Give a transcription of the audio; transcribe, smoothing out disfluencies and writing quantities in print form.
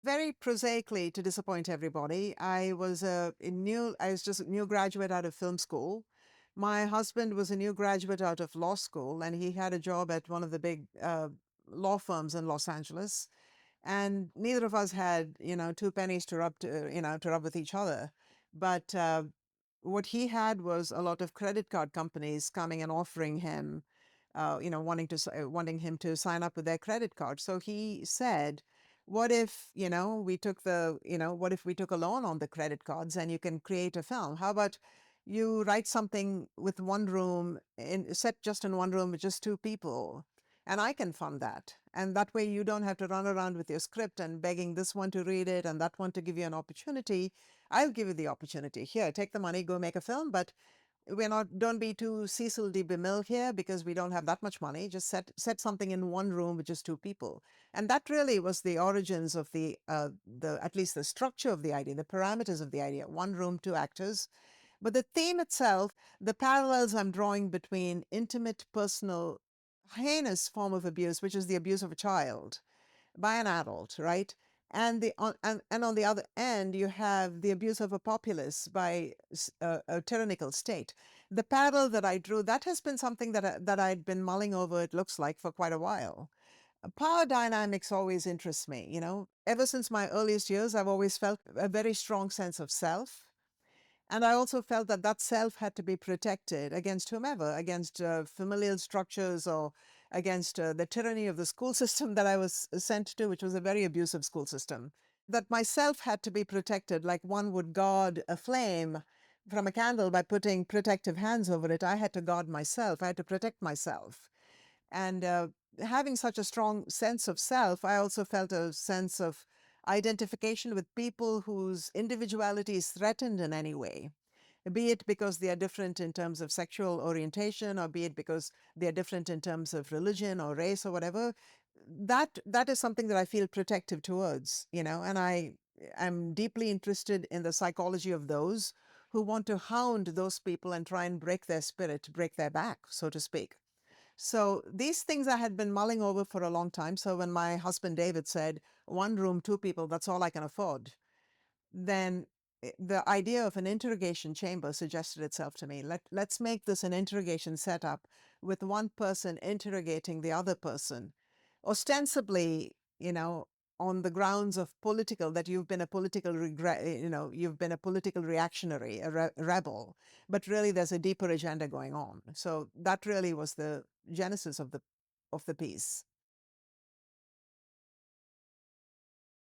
very prosaically, to disappoint everybody, I was just a new graduate out of film school. My husband was a new graduate out of law school, and he had a job at one of the big law firms in Los Angeles. And neither of us had, two pennies to rub with each other. But what he had was a lot of credit card companies coming and offering him, wanting him to sign up with their credit card. So he said, "What if, what if we took a loan on the credit cards and you can create a film? How about you write something with one room, set just in one room with just two people, and I can fund that. And that way you don't have to run around with your script and begging this one to read it and that one to give you an opportunity. I'll give you the opportunity. Here, take the money, go make a film, but don't be too Cecil D. DeMille here because we don't have that much money. Just set something in one room with just two people." And that really was the origins of at least the structure of the idea, the parameters of the idea. One room, two actors. But the theme itself, the parallels I'm drawing between intimate, personal, heinous form of abuse, which is the abuse of a child by an adult, right? And on the other end, you have the abuse of a populace by a tyrannical state. The parallel that I drew, that has been something that I'd been mulling over, it looks like, for quite a while. Power dynamics always interests me, Ever since my earliest years, I've always felt a very strong sense of self. And I also felt that that self had to be protected against whomever, against familial structures or against the tyranny of the school system that I was sent to, which was a very abusive school system. That myself had to be protected like one would guard a flame from a candle by putting protective hands over it. I had to guard myself. I had to protect myself. And having such a strong sense of self, I also felt a sense of identification with people whose individuality is threatened in any way, be it because they are different in terms of sexual orientation, or be it because they are different in terms of religion or race or whatever. That is something that I feel protective towards, and I'm deeply interested in the psychology of those who want to hound those people and try and break their spirit, break their back, so to speak. So these things I had been mulling over for a long time. So when my husband David said, one room, two people, that's all I can afford, then the idea of an interrogation chamber suggested itself to me. Let's make this an interrogation setup with one person interrogating the other person, ostensibly, on the grounds of that you've been a political you've been a political reactionary, a rebel, but really there's a deeper agenda going on. So that really was the genesis of the piece.